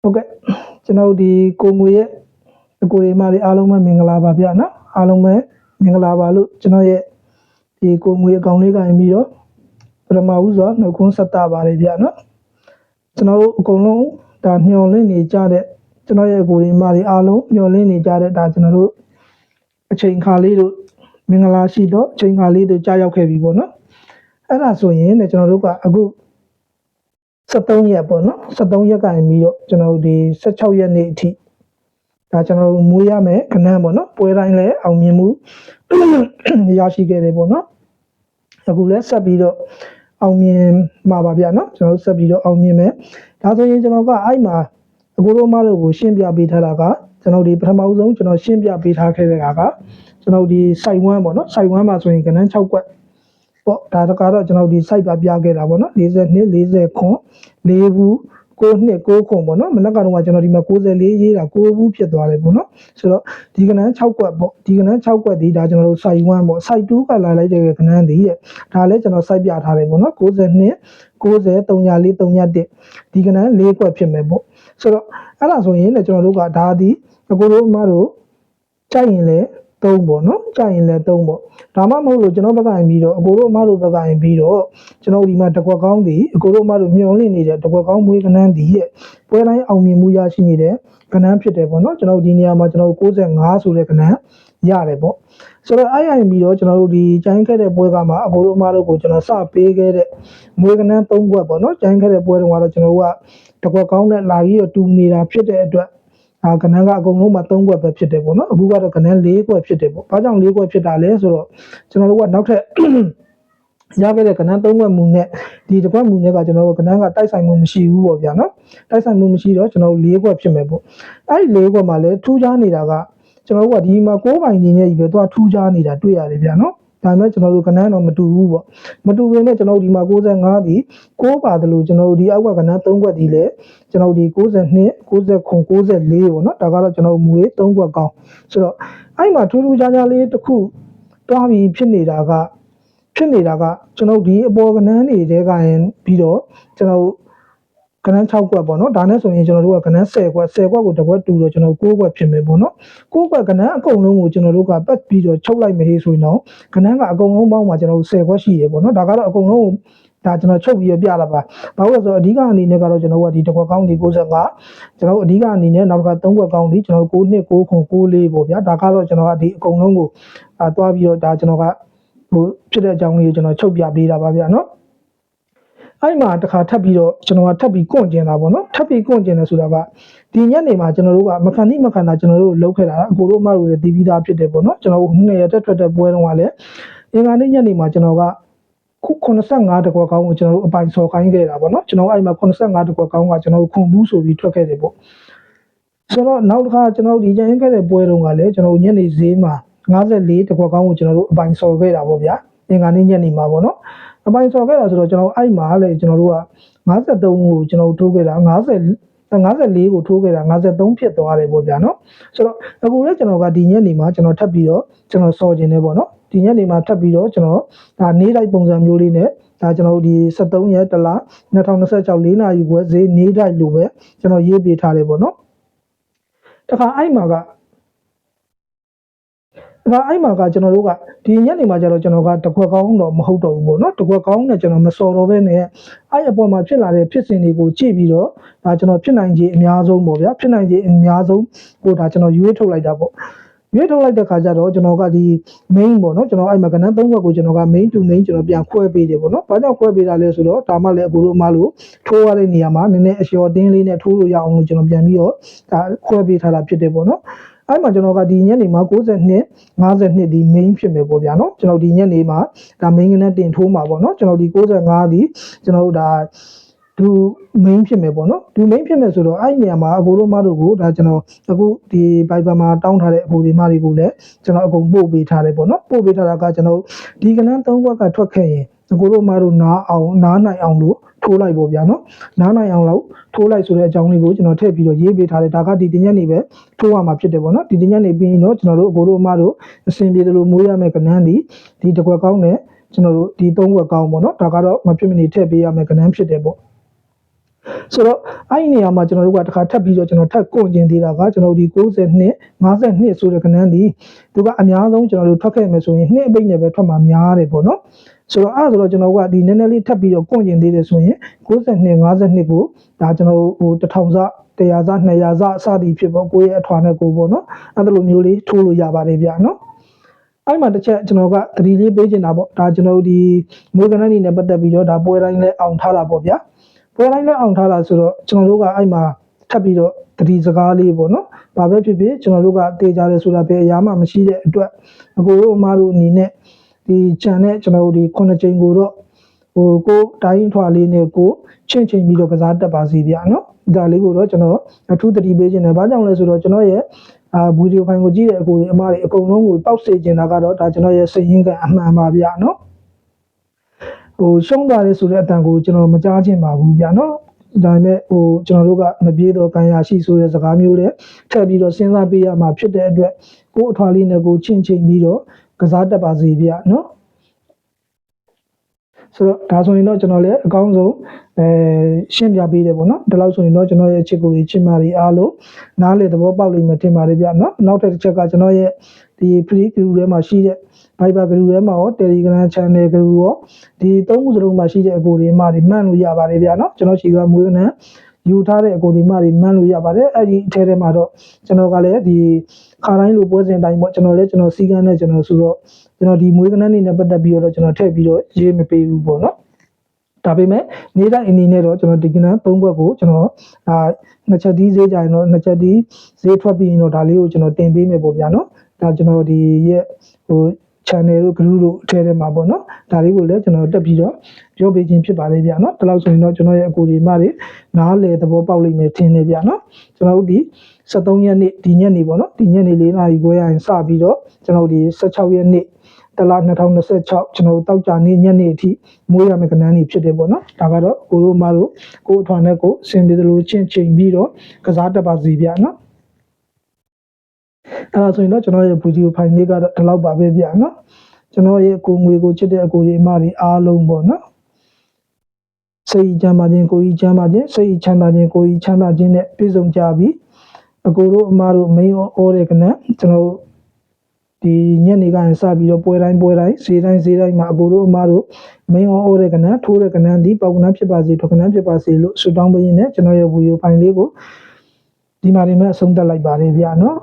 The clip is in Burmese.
ဟုတ်ကဲ့ကျွန်တော်ဒီကိုငွေရဲ့အကိုတွေမတွေအားလုံးပဲမင်္ဂလာပါဗျာနော်အားလုံးပဲမင်္ဂလာပါလို့ကျွန်တော်ရဲ့ဒီကိုငွေအကောင့်လေးကရင်ပြီးတော့ပထမဦးစွာနှုတ်ခွန်းဆက်တာပါတယ်ဗျာနော်ကျွန်တော်တို့အကုန်လုံးဒါမျှော်လင့်နေကြတဲ့ကျွန်တော်ရဲ့အကိုတွေမတွေအားလုံးမျှော်လင့်နေကြတဲ့ဒါကျွန်တော်တို့အချိန်ခါလေးတို့မင်္ဂလာရှိတော့အချိန်ခါလေးတို့ကြာရောက်ခဲ့ပြီပေါ့နော်အဲ့ဒါဆိုရင်လည်းကျွန်တော်တို့ကအခု73ရက်ပေါ့နော်73ရက်ကနေပြီးတော့ကျွန်တော်တို့ဒီ16ရက်နေ့အထိဒါကျွန်တော်တို့မွေးရမယ်ခဏပေါ့နော်ပွဲတိုင်းလည်းအောင်မြင်မှုရရှိခဲ့တယ်ပေါ့နော်အခုလည်းဆက်ပြီးတော့အောင်မြင်မှာပါဗျာနော်ကျွန်တော်တို့ဆက်ပြီးတော့အောင်မြင်မယ်ဒါဆိုရင်ကျွန်တော်ကအဲ့မှာအကိုတို့မတို့ကိုရှင်းပြပေးထားတာကကျွန်တော်ဒီပထမဦးဆုံးကျွန်တော်ရှင်းပြပေးထားခဲ့တဲ့ကကျွန်တော်ဒီ site 1ပေါ့နော် site 1မှာဆိုရင်ကဏ္ဍ6ကွက်ပေါ့ဒါကတော့ကျွန်တော်ဒီ site ပြခဲ့တာပေါ့နော်42 40ခွန်4ဘူး9နှစ်9ခွန်ပေါ့နော်မနက်ကတော့ကျွန်တော်ဒီမှာ94ရေးတာ9ဘူးဖြစ်သွားတယ်ပေါ့နော်ဆိုတော့ဒီကဏ္ဍ6ကွက်ပေါ့ဒီကဏ္ဍ6ကွက်ဒီဒါကျွန်တော်တို့ site 1ပေါ့ site 2ကလာလိုက်တဲ့ကဏ္ဍဒီရဲ့ဒါလည်းကျွန်တော် site ပြထားတယ်ပေါ့နော်92 90 34 31ဒီကဏ္ဍ4ကွက်ဖြစ်မယ်ပေါ့ဆိုတော့အဲ့ဒါဆိုရင်လည်းကျွန်တော်တို့ကဒါဒီအကိုတို့အမတို့ကြိုက်ရင်လည်း3ပေါ့နော်ကြိုက်ရင်လည်း3ပေါ့ဒါမှမဟုတ်လို့ကျွန်တော်ဘက်ကရင်ပြီးတော့အကိုတို့အမတို့ဘက်ကရင်ပြီးတော့ကျွန်တော်ဒီမှာတကွက်ကောင်းဒီအကိုတို့အမတို့မျောလင့်နေတဲ့တကွက်ကောင်းမွေးကဏ္ဍဒီရဲ့ပွဲတိုင်းအောင်မြင်မှုရရှိနေတဲ့ကဏ္ဍဖြစ်တယ်ပေါ့နော်ကျွန်တော်ဒီနေရာမှာကျွန်တော်95ဆိုတဲ့ကဏ္ဍရတယ်ပေါ့ဆိုတော့အဲ့ရင်ပြီးတော့ကျွန်တော်တို့ဒီကျိုင်းခဲ့တဲ့ပွဲကမှာအကိုတို့အမတို့ကိုကျွန်တော်စပေးခဲ့တဲ့မွေးကဏ္ဍ3ဘွက်ပေါ့နော်ကျိုင်းခဲ့တဲ့ပွဲတုန်းကတော့ကျွန်တော်တို့ကတကွက်ကောင်းနဲ့လာပြီးတော့တူနေတာဖြစ်တဲ့အတွက်ကဏ္ဍကအကုန်လုံးမှာ3ခွက်ပဲဖြစ်တယ်ပေါ့နော်အခုကတော့ကဏ္ဍ4ခွက်ဖြစ်တယ်ပေါ့ဘာကြောင့်4ခွက်ဖြစ်တာလဲဆိုတော့ကျွန်တော်တို့ကနောက်ထပ်ရခဲ့တဲ့ကဏ္ဍ3ခွက်မူနဲ့ဒီတစ်ခွက်မူနဲ့ကကျွန်တော်တို့ကဏ္ဍကတိုက်ဆိုင်မှုမရှိဘူးပေါ့ဗျာနော်တိုက်ဆိုင်မှုမရှိတော့ကျွန်တော်တို့4ခွက်ဖြစ်မယ်ပေါ့အဲ့ဒီ4ခွက်မှာလည်းထူးခြားနေတာကကျွန်တော်တို့ကဒီမှာ6ပိုင်နေနဲ့ကြီးပဲသူကထူးခြားနေတာတွေ့ရတယ်ဗျာနော်ဒါပေမဲ့ကျွန်တော်တို့ကဏ္ဍတော့မတူဘူးပေါ့မတူဘဲနဲ့ကျွန်တော်တို့ဒီမှာ95ဒီ6ပါတယ်လို့ကျွန်တော်တို့ဒီအောက်ကကဏ္ဍ3ခွက်ဒီလဲကျွန်တော်ဒီ92 90ခွန်94ပေါ့နော်ဒါကတော့ကျွန်တော်မွေး3ခွက်ကောင်းဆိုတော့အဲ့မှာထူးထူးခြားခြားလေးတစ်ခုတွားပြီးဖြစ်နေတာကကျွန်တော်ဒီအပေါ်ကဏ္ဍတွေကရင်ပြီးတော့ကျွန်တော်ကဏ္ဍ6ခွက်ပေါ့နော်ဒါနဲ့ဆိုရင်ကျွန်တော်တို့ကကဏ္ဍ10ခွက်ကိုတစ်ခွက်တူတော့ကျွန်တော်9ခွက်ဖြစ်မယ်ပေါ့နော်9ခွက်ကဏ္ဍအကုန်လုံးကိုကျွန်တော်တို့ကပတ်ပြီးတော့ချုပ်လိုက်မယ်ဆိုရင်တော့ကဏ္ဍကအကုန်လုံးပေါင်းမှာကျွန်တော်တို့10ခွက်ရှိရပေါ့နော်ဒါကတော့အကုန်လုံးဒါကျွန်တော်ချုပ်ပြီးပြလာပါဘာလို့လဲဆိုတော့အဓိကအနေနဲ့ကတော့ကျွန်တော်ကဒီတစ်ခွက်ကောင်းဒီ95ကျွန်တော်အဓိကအနေနဲ့နောက်က3ခွက်ကောင်းဒီကျွန်တော်9နှစ်9ခွန်94ပေါ့ဗျာဒါကတော့ကျွန်တော်ကဒီအကုန်လုံးကိုတွားပြီးတော့ဒါကျွန်တော်ကဟိုဖြစ်တဲ့အကြောင်းလေးကိုကျွန်တော်ချုပ်ပြပေးတာပါဗျာနော်အဲ့မှာတစ်ခါထပ်ပြီးတော့ကျွန်တော်ကထပ်ပြီးကွန့်ကျင်တာပေါ့နော်ထပ်ပြီးကွန့်ကျင်တယ်ဆိုတာကဒီညနေမှာကျွန်တော်တို့ကမခံတာကျွန်တော်တို့လုပ်ခဲ့တာအကိုတို့အမတို့လည်းတည်ပြီးသားဖြစ်တယ်ပေါ့နော်ကျွန်တော်2ရက်တက်ထွက်တဲ့ပွဲတုန်းကလည်းအင်္ဂါနေ့ညနေမှာကျွန်တော်က85တကွက်ကောင်းကိုကျွန်တော်တို့အပိုင်စော်ခိုင်းခဲ့တာပေါ့နော်ကျွန်တော်အဲ့မှာ85တကွက်ကောင်းကကျွန်တော်တို့ခွန်ဘူးဆိုပြီးထွက်ခဲ့တယ်ပေါ့ဆိုတော့နောက်တစ်ခါကျွန်တော်ဒီကျရင်ခဲ့တဲ့ပွဲတုန်းကလည်းကျွန်တော်ညနေဈေးမှာ54တကွက်ကောင်းကိုကျွန်တော်တို့အပိုင်စော်ခဲ့တာပေါ့ဗျာအင်္ဂါနေ့ညနေမှာပေါ့နော်အပိုင်စော်ခဲ့တာဆိုတော့ကျွန်တော်အဲ့မှာလည်းကျွန်တော်တို့က53ကိုကျွန်တော်ထိုးခဲ့တာ54ကိုထိုးခဲ့တာ53ဖြစ်သွားတယ်ပေါ့ဗျာနော်ဆိုတော့အခုလည်းကျွန်တော်ကဒီညနေမှာကျွန်တော်ထပ်ပြီးတော့ကျွန်တော်စော်ခြင်းတယ်ပေါ့နော်ဒီညနေမှာထပ်ပြီးတော့ကျွန်တော်ဒါနေ့တိုင်းပုံစံမျိုးလေးနဲ့ဒါကျွန်တော်ဒီ73ရက်တလ2026 4နာရီခွဲဈေးနေ့တိုင်းလိုပဲကျွန်တော်ရေးပေးထားတယ်ပေါ့နော်တခါအဲ့မှာကကျွန်တော်တို့ကဒီညနေမှာကျတော့ကျွန်တော်ကတခွက်ကောင်းတော့မဟုတ်တော့ဘူးပေါ့နော်တခွက်ကောင်းနဲ့ကျွန်တော်မစော်တော့ဘဲနဲ့အဲ့အပေါ်မှာဖြစ်လာတဲ့ဖြစ်စဉ်တွေကိုကြည့်ပြီးတော့ဒါကျွန်တော်ဖြစ်နိုင်ခြေအများဆုံးပေါ့ဗျာဖြစ်နိုင်ခြေအများဆုံးကိုဒါကျွန်တော်ရွေးထုတ်လိုက်တာပေါ့ရွေးထုတ်လိုက်တဲ့ခါကျတော့ကျွန်တော်ကဒီ main ပေါ့နော်ကျွန်တော်အဲ့မှာကဏ္ဍ3ခွက်ကိုကျွန်တော်က main to main ကျွန်တော်ပြန်ခွဲပေးတယ်ပေါ့နော်ဘာကြောင့်ခွဲပေးတာလဲဆိုတော့ဒါမှလည်းအကိုတို့အမလို့ထိုးရတဲ့နေရာမှာနည်းနည်းအလျော်တင်းလေးနဲ့ထိုးလို့ရအောင်လို့ကျွန်တော်ပြန်ပြီးတော့ဒါခွဲပေးထားတာဖြစ်တယ်ပေါ့နော်အဲ့မှာကျွန်တော်ကဒီညနေမှာ92 52ဒီ main ဖြစ်မယ်ပေါ့ဗျာနော်ကျွန်တော်ဒီညနေမှာဒါ main ကနဲ့တင်ထိုးမှာပေါ့နော်ကျွန်တော်ဒီ95ဒီကျွန်တော်တို့ဒါဒူ main ဖြစ်မယ်ပေါ့နော်ဒူ main ဖြစ်မယ်ဆိုတော့အဲ့နေရာမှာအကိုတို့မတို့ကိုဒါကျွန်တော်အခုဒီ Viber မှာတောင်းထားတဲ့အကိုတွေမတွေကိုလည်းကျွန်တော်အကုန်ပို့ပေးထားတယ်ပေါ့နော်ပို့ပေးထားတာကကျွန်တော်ဒီကဏ္ဍ3ဘက်ကထွက်ခဲ့ရင်အကိုတို့မတို့နားနိုင်အောင်လို့ထိုးလိုက်ပေါ့ဗျာနော်နားနိုင်အောင်လို့ထိုးလိုက်ဆိုတဲ့အကြောင်းလေးကိုကျွန်တော်ထည့်ပြီးတော့ရေးပေးထားတယ်ဒါကဒီတင်ညက်နေပဲထိုးရမှာဖြစ်တယ်ပေါ့နော်ဒီတင်ညက်နေပြီးရင်တော့ကျွန်တော်တို့အကိုတို့အမတို့အစင်ပြေတယ်လို့မွေးရမယ့်ကဏ္ဍဒီတစ်ခွက်ကောင်းနဲ့ကျွန်တော်တို့ဒီ3ခွက်ကောင်းပေါ့နော်ဒါကတော့မဖြစ်မနေထည့်ပေးရမယ့်ကဏ္ဍဖြစ်တယ်ပေါ့ ဆိုတော့အဲ့ဒီနေရာမှာကျွန်တော်တို့ကတစ်ခါထပ်ပြီးတော့ကျွန်တော်ထပ်ကွန်ကျင်သေးတာကကျွန်တော်ဒီ92 52ဆိုတဲ့ကဏ္ဍဒီသူကအများဆုံးကျွန်တော်တို့ထွက်ခဲ့မယ်ဆိုရင်နှစ်အပိတ်နဲ့ပဲထွက်မှာများတယ်ပေါ့နော်ဆိုတော့အဲ့ဒါဆိုတော့ကျွန်တော်ကဒီနည်းနည်းလေးထပ်ပြီးတော့ကွန်ကျင်သေးတယ်ဆိုရင်92 52ကိုဒါကျွန်တော်ဟို1000စ100စ200စအစသည်ဖြစ်ပေါ့ကိုယ့်ရဲ့အထွာနဲ့ကိုပေါ့နော်အဲ့လိုမျိုးလေးထိုးလို့ရပါတယ်ဗျာနော်အဲ့မှာတစ်ချက်ကျွန်တော်ကသတိလေးပေးချင်တာပေါ့ဒါကျွန်တော်ဒီမွေးကဏ္ဍနေနဲ့ပတ်သက်ပြီးတော့ဒါပွဲတိုင်းလဲအောင်ထားတာပေါ့ဗျာပွဲတိုင်းလဲအောင်ထားတာဆိုတော့ကျွန်တော်တို့ကအဲ့မှာထပ်ပြီးတော့သတိစကားလေးပေါ့နော်ဘာပဲဖြစ်ဖြစ်ကျွန်တော်တို့ကတေးကြတယ်ဆိုတာပဲအရာမှမရှိတဲ့အတွက်အကိုတို့အမတို့အနေနဲ့ဒီခြံနဲ့ကျွန်တော်တို့ဒီ9ချိန်ကိုတော့ဟိုကိုတိုင်းထွာလေးနဲ့ကိုချင်းချင်းပြီးတော့ကစားတက်ပါစီဗျာနော်ဒါလေးကိုတော့ကျွန်တော်အထူးသတိပေးခြင်းတယ်ဘာကြောင့်လဲဆိုတော့ကျွန်တော်ရဲ့ဗီဒီယိုဖိုင်ကိုကြည့်တဲ့အကိုတွေအမတွေအကုန်လုံးကိုပေါက်စေချင်တာကတော့ဒါကျွန်တော်ရဲ့စိတ်ရင်းကအမှန်ပါဗျာနော်ဟိုရှုံးသွားတယ်ဆိုတဲ့အတန်ကိုကျွန်တော်မကြားချင်ပါဘူးဗျာနော်ဒါပေမဲ့ဟိုကျွန်တော်တို့ကမပြေတော့ခံရရှိဆိုတဲ့စကားမျိုးတွေထပ်ပြီးတော့စဉ်းစားပေးရမှာဖြစ်တဲ့အတွက်ကိုအထွားလေးနဲ့ကိုချင်းချင်းပြီးတော့ကစားတက်ပါစေဗျာနော်ဆိုတော့ဒါဆိုရင်တော့ကျွန်တော်လည်းအကောင်းဆုံးရှင်းပြပေးတယ်ပေါ့နော်ဒီလောက်ဆိုရင်တော့ကျွန်တော်ရဲ့ချစ်ကိုကြီးချစ်မကြီးအားလုံးနားလေသဘောပေါက်လိမ့်မယ်ထင်ပါတယ်ဗျာနော်နောက်တစ်ချက်ကကျွန်တော်ရဲ့ဒီ free group ထဲမှာရှိတဲ့ Viber group ထဲမှာရော Telegram channel group ရောဒီသုံးခုစလုံးမှာရှိတဲ့အကိုတွေမှဒီမှန်လို့ရပါတယ်ဗျာနော်ကျွန်တော်ရှိကမွေးကနန်းယူထားတဲ့အကိုဒီမှတွေမှန်လို့ရပါတယ်အဲ့ဒီအထဲထဲမှာတော့ကျွန်တော်ကလည်းဒီခါတိုင်းလိုပွဲစဉ်တိုင်းပေါ့ကျွန်တော်လည်းကျွန်တော်စီကန်းနဲ့ကျွန်တော်ဆိုတော့ကျွန်တော်ဒီမွေးကနန်းနေနဲ့ပတ်သက်ပြီးတော့ကျွန်တော်ထည့်ပြီးတော့ရေးမပေးဘူးပေါ့နော်ဒါပေမဲ့နေ့တိုင်းအနေနဲ့တော့ကျွန်တော်ဒီကနန်း၃ဘက်ကိုကျွန်တော်နှစ်ချက်ဒီဈေးကြရင်တော့နှစ်ချက်ဒီဈေးထွက်ပြီးရင်တော့ဒါလေးကိုကျွန်တော်တင်ပေးမယ်ပေါ့ဗျာနော်ဒါကျွန်တော်ဒီရဲ့ဟို channel တို့ group တို့အထဲထဲမှာပေါ့နော်ဒါလေးကိုလည်းကျွန်တော်တက်ပြီးတော့ပြောပေးခြင်းဖြစ်ပါလေဗျာနော်ဒီလောက်ဆိုရင်တော့ကျွန်တော်ရဲ့အကူဒီမတွေနားလေသဘောပေါက်လိမ့်မယ်ထင်နေဗျာနော်ကျွန်တော်တို့ဒီ73ရက်နေ့ဒီညနေပေါ့နော်ဒီညနေ4နာရီခွဲရရင်စပြီးတော့ကျွန်တော်ဒီ16ရက်နေ့တလ2026ကျွန်တော်တောက်ကြနေ့ညနေအထိမွေးရမယ့်ကဏ္ဍနေဖြစ်တယ်ပေါ့နော်ဒါကတော့ကိုတို့မတို့ကိုအထွာနဲ့ကိုအစဉ်ပြေသလိုချင်းချိန်ပြီးတော့ကစားတက်ပါစီဗျာနော်အဲ့ဒါဆိုရင်တော့ကျွန်တော်ရဲ့ဗီဒီယိုဖိုင်လေးကတော့ဒီလောက်ပါပဲဗျာနော်ကျွန်တော်ရဲ့ကိုငွေကိုချစ်တဲ့အကိုတွေအမတွေအားလုံးပေါ့နော်စိတ်ချမ်းသာခြင်းကိုယ်ကြီးချမ်းသာခြင်းစိတ်ချမ်းသာခြင်းကိုယ်ကြီးချမ်းသာခြင်းနဲ့ပြည့်စုံကြပြီးအကိုတို့အမတို့မင်းဩတဲ့ကဏ္ဍကျွန်တော်ဒီညနေကရင်စပြီးတော့ပွဲတိုင်းဈေးတိုင်းမှာအကိုတို့အမတို့မင်းဩတဲ့ကဏ္ဍထိုးတဲ့ကဏ္ဍဒီပေါက်ကဏ္ဍဖြစ်ပါစေထွက်ကဏ္ဍဖြစ်ပါစေလို့ဆုတောင်းပေးရင်းနဲ့ကျွန်တော်ရဲ့ဗီဒီယိုဖိုင်လေးကိုဒီမှာနေမဲ့အဆုံးသတ်လိုက်ပါတယ်ဗျာနော်